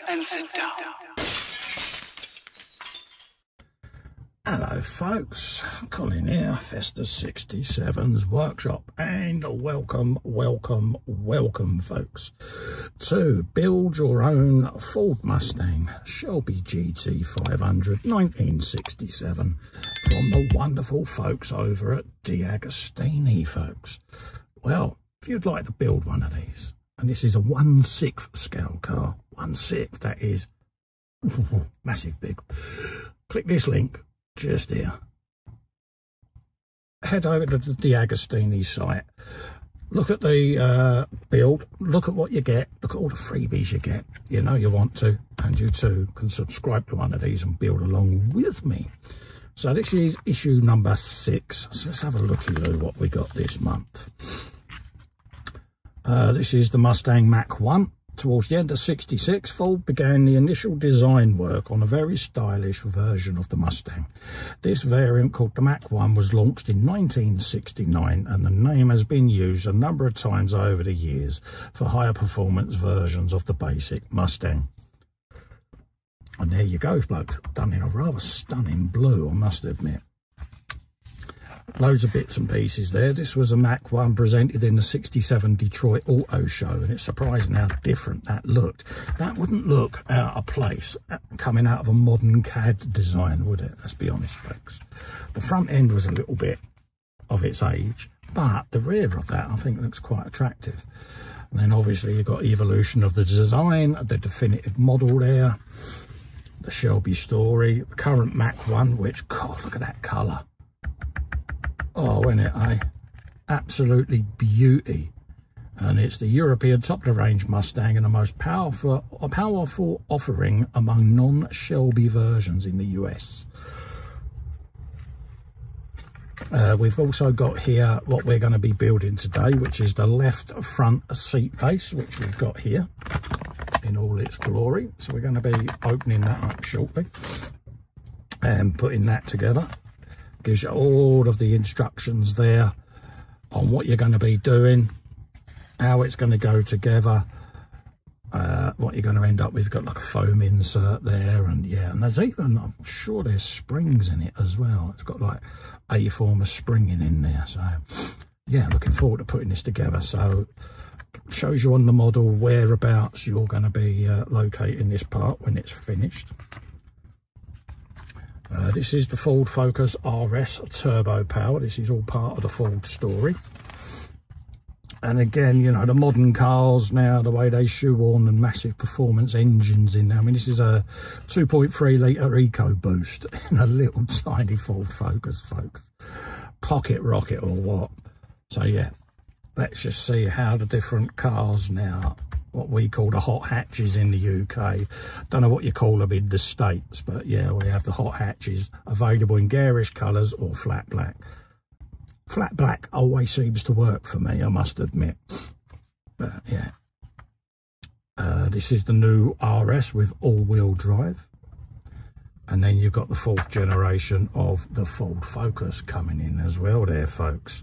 and sit down. Hello folks, Colin here, Festus 67's workshop, and welcome folks to build your own Ford Mustang Shelby GT500 1967 from the wonderful folks over at DeAgostini folks. Well, if you'd like to build one of these, and this is a 1/6 scale car, 1/6, that is massive big, click this link just here, head over to the DeAgostini site, look at the build, look at what you get, look at all the freebies you get. You know you want to, and you too can subscribe to one of these and build along with me. So this is issue number 6, so let's have a look at what we got this month. This is the Mustang Mach 1. Towards the end of '66, Ford began the initial design work on a very stylish version of the Mustang. This variant, called the Mach 1, was launched in 1969, and the name has been used a number of times over the years for higher performance versions of the basic Mustang. And there you go, folks, done in a rather stunning blue, I must admit. Loads of bits and pieces there. This was a Mach 1 presented in the '67 Detroit Auto Show, and it's surprising how different that looked. That wouldn't look out of place coming out of a modern CAD design, would it? Let's be honest, folks. The front end was a little bit of its age, but the rear of that I think looks quite attractive. And then obviously you've got evolution of the design, the definitive model there, the Shelby story, the current Mach 1, which, God, look at that colour. Oh, isn't it, eh? Absolutely beauty. And it's the European top-of-the-range Mustang and the most powerful offering among non-Shelby versions in the US. We've also got here what we're going to be building today, which is the left front seat base, which we've got here in all its glory. So we're going to be opening that up shortly and putting that together. Gives you all of the instructions there on what you're going to be doing, how it's going to go together, what you're going to end up with. You've got like a foam insert there, and yeah, and there's even, I'm sure there's springs in it as well. It's got like a form of springing in there. So yeah, looking forward to putting this together. So it shows you on the model whereabouts you're going to be locating this part when it's finished. This is the Ford Focus RS turbo power. This is all part of the Ford story. And again, you know, the modern cars now, the way they shoehorn and massive performance engines in there. I mean, this is a 2.3 litre EcoBoost in a little tiny Ford Focus, folks. Pocket rocket or what? So yeah, let's just see how the different cars now, what we call the hot hatches in the UK. Don't know what you call them in the States, but yeah, we have the hot hatches available in garish colours or flat black. Flat black always seems to work for me, I must admit. But yeah, this is the new RS with all-wheel drive. And then you've got the 4th generation of the Ford Focus coming in as well there, folks.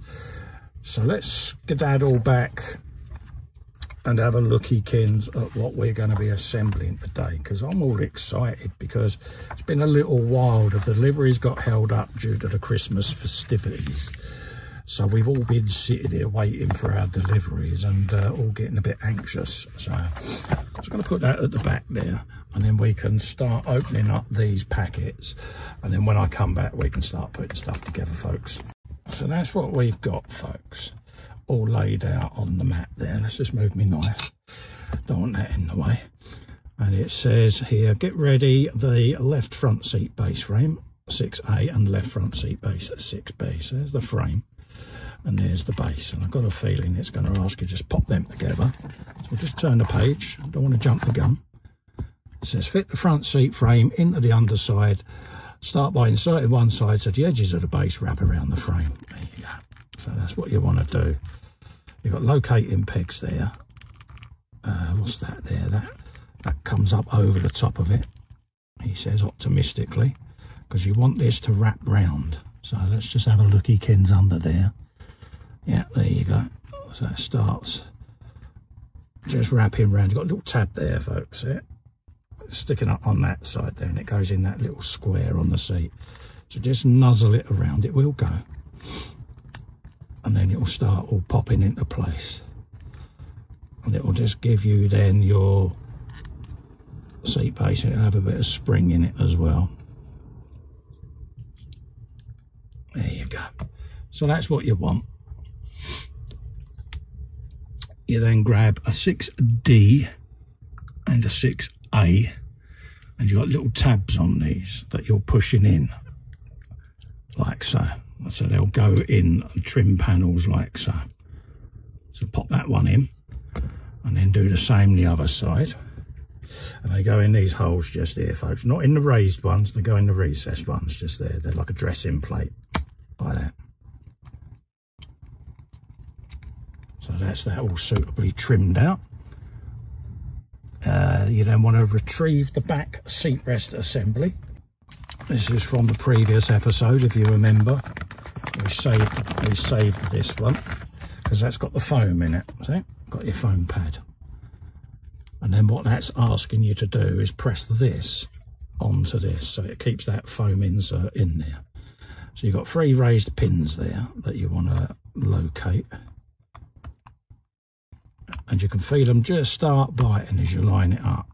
So let's skedaddle back and have a looky-kins at what we're going to be assembling today, because I'm all excited because it's been a little while. The deliveries got held up due to the Christmas festivities, so we've all been sitting here waiting for our deliveries and all getting a bit anxious. So I'm just going to put that at the back there, and then we can start opening up these packets, and then when I come back we can start putting stuff together, folks. So that's what we've got, folks, all laid out on the mat there. Let's just move me knife, don't want that in the way. And it says here, get ready the left front seat base frame 6A and left front seat base 6B. So there's the frame and there's the base, and I've got a feeling it's going to ask you just pop them together. So we'll just turn the page, I don't want to jump the gun. It says fit the front seat frame into the underside, start by inserting one side so the edges of the base wrap around the frame. There you go. So that's what you want to do. You've got locating pegs there. What's that there? That comes up over the top of it, he says optimistically, because you want this to wrap round. So let's just have a looky-kins under there. Yeah, there you go. So it starts just wrapping round. You've got a little tab there, folks. Yeah. sticking up on that side there, and it goes in that little square on the seat. So just nuzzle it around, it will go. And then it will start all popping into place. And it will just give you then your seat base, and it'll have a bit of spring in it as well. There you go. So that's what you want. You then grab a 6D and a 6A, and you've got little tabs on these that you're pushing in, like so. So they'll go in trim panels like so. So pop that one in, and then do the same the other side. And they go in these holes just here, folks. Not in the raised ones, they go in the recessed ones just there. They're like a dressing plate, like that. So that's that all suitably trimmed out. You then want to retrieve the back seat rest assembly. This is from the previous episode, if you remember. We saved this one because that's got the foam in it. See? Got your foam pad. And then what that's asking you to do is press this onto this, so it keeps that foam insert in there. So you've got 3 raised pins there that you want to locate. And you can feel them just start biting as you line it up.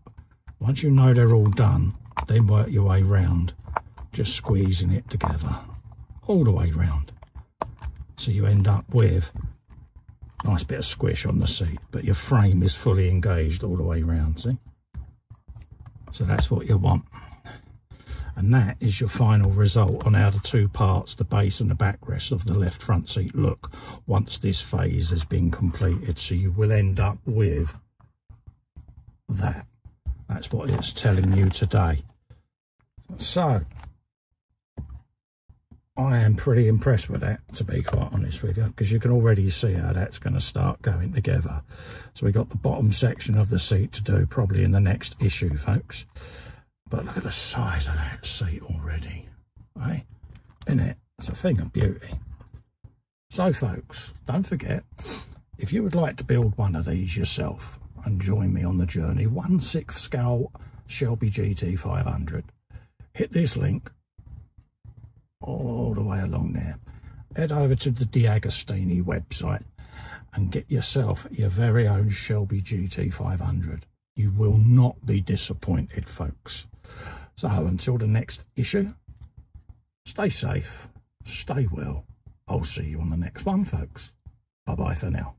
Once you know they're all done, then work your way round, just squeezing it together all the way round. So you end up with a nice bit of squish on the seat, but your frame is fully engaged all the way round, see? So that's what you want. And that is your final result on how the 2 parts, the base and the backrest of the left front seat, look once this phase has been completed. So you will end up with that. That's what it's telling you today. So I am pretty impressed with that, to be quite honest with you, because you can already see how that's going to start going together. So we got the bottom section of the seat to do probably in the next issue, folks. But look at the size of that seat already, eh? Isn't it? It's a thing of beauty. So, folks, don't forget, if you would like to build one of these yourself and join me on the journey, 1/6 scale Shelby GT500, hit this link all the way along there. Head over to the DeAgostini website and get yourself your very own Shelby GT500. You will not be disappointed, folks. So until the next issue, stay safe, stay well. I'll see you on the next one, folks. Bye-bye for now.